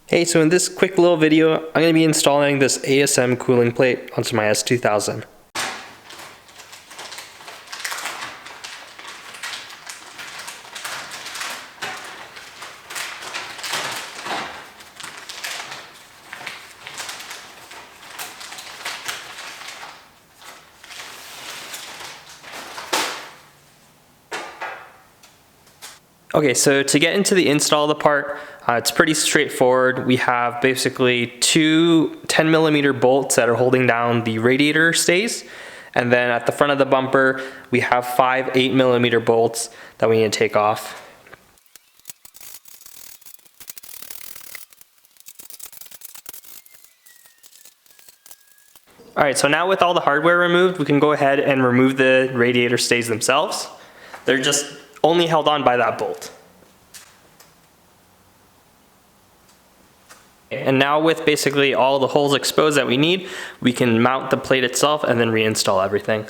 Hey, so in this quick little video, I'm going to be installing this ASM cooling plate onto my S2000. Okay, so to get into the install of the part, it's pretty straightforward. We have basically two 10mm bolts that are holding down the radiator stays. And then at the front of the bumper, we have 5 8mm bolts that we need to take off. All right, so now with all the hardware removed, we can go ahead and remove the radiator stays themselves. They're just only held on by that bolt. And now with basically all the holes exposed that we need, we can mount the plate itself and then reinstall everything.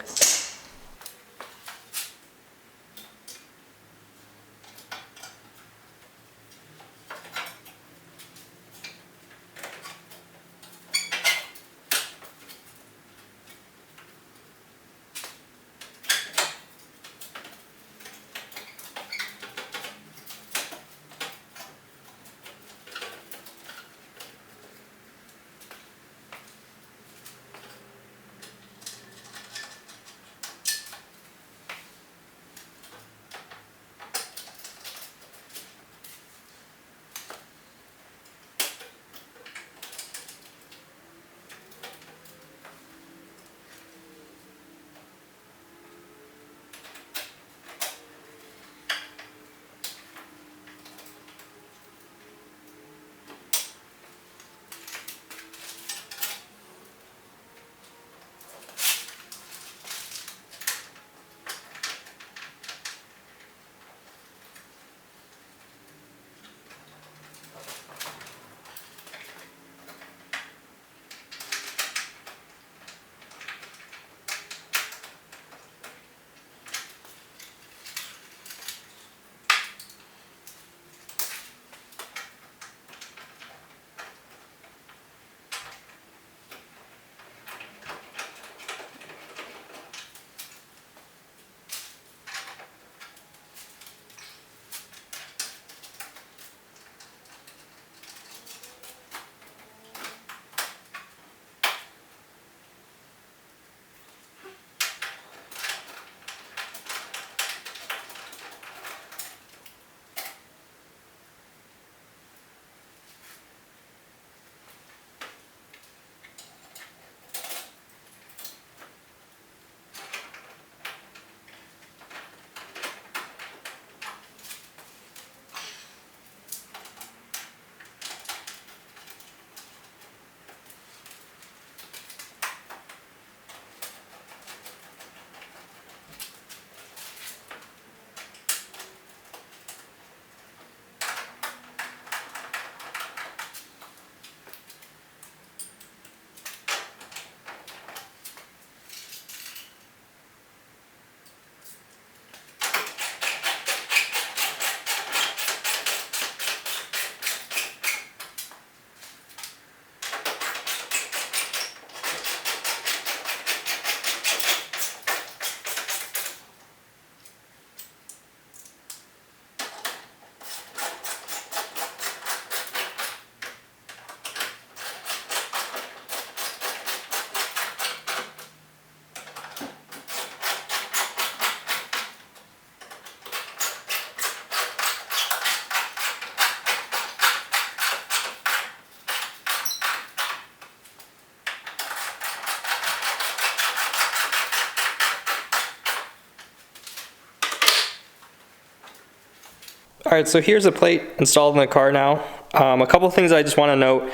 All right, so here's a plate installed in the car now. A couple of things I just want to note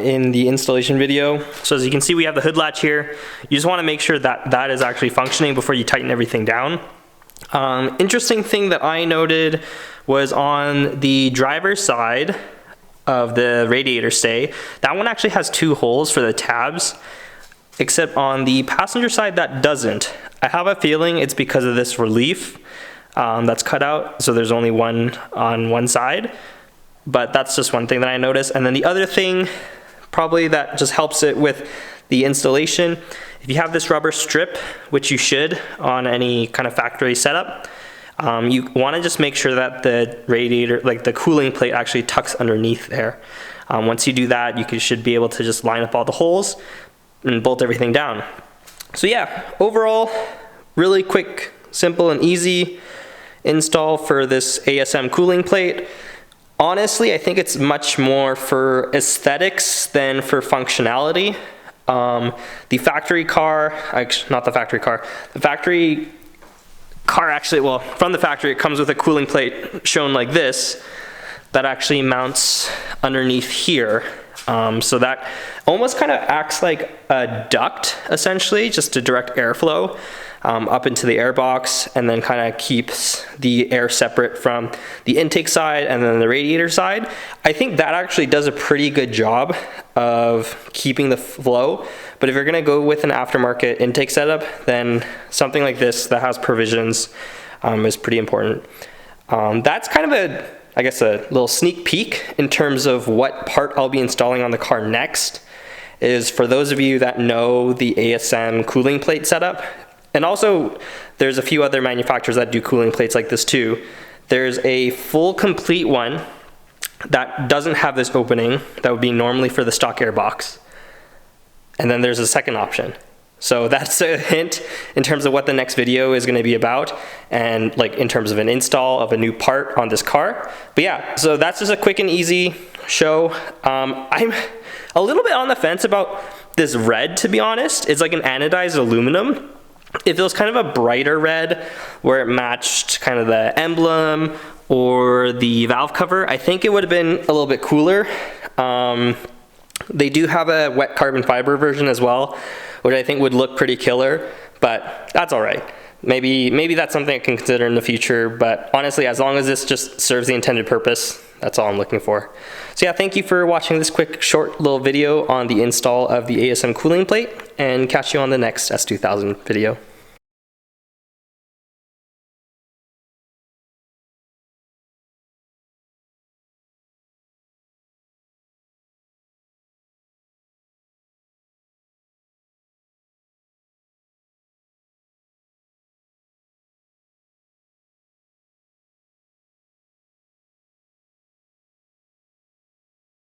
in the installation video. So as you can see, we have the hood latch here. You just want to make sure that that is actually functioning before you tighten everything down. Interesting thing that I noted was on the driver's side of the radiator stay, that one actually has 2 holes for the tabs, except on the passenger side that doesn't. I have a feeling it's because of this relief that's cut out, so there's only one on one side. but that's just one thing that I noticed. And then the other thing probably that just helps it with the installation, if you have this rubber strip, which you should on any kind of factory setup, you want to just make sure that the radiator, like the cooling plate, actually tucks underneath there. Once you do that, you should be able to just line up all the holes and bolt everything down. So yeah, overall, really quick, simple, and easy install for this ASM cooling plate. Honestly, I think it's much more for aesthetics than for functionality. The factory car, not the factory car, the factory car actually, well, from the factory, it comes with a cooling plate shown like this that actually mounts underneath here. So that almost kind of acts like a duct, essentially, just to direct airflow up into the air box, and then kind of keeps the air separate from the intake side and then the radiator side. I think that actually does a pretty good job of keeping the flow. But if you're gonna go with an aftermarket intake setup, then something like this that has provisions is pretty important. That's kind of I guess a little sneak peek in terms of what part I'll be installing on the car next. Is for those of you that know the ASM cooling plate setup, and also there's a few other manufacturers that do cooling plates like this too. There's a full complete one that doesn't have this opening that would be normally for the stock air box. And then there's a second option. So that's a hint in terms of what the next video is going to be about, and like in terms of an install of a new part on this car. But yeah, so that's just a quick and easy show. I'm a little bit on the fence about this red, to be honest. It's like an anodized aluminum. If it was kind of a brighter red where it matched kind of the emblem or the valve cover, I think it would have been a little bit cooler. They do have a wet carbon fiber version as well, which I think would look pretty killer, but that's all right. Maybe that's something I can consider in the future, but honestly, as long as this just serves the intended purpose, that's all I'm looking for. So yeah, thank you for watching this quick, short little video on the install of the ASM cooling plate, and catch you on the next S2000 video.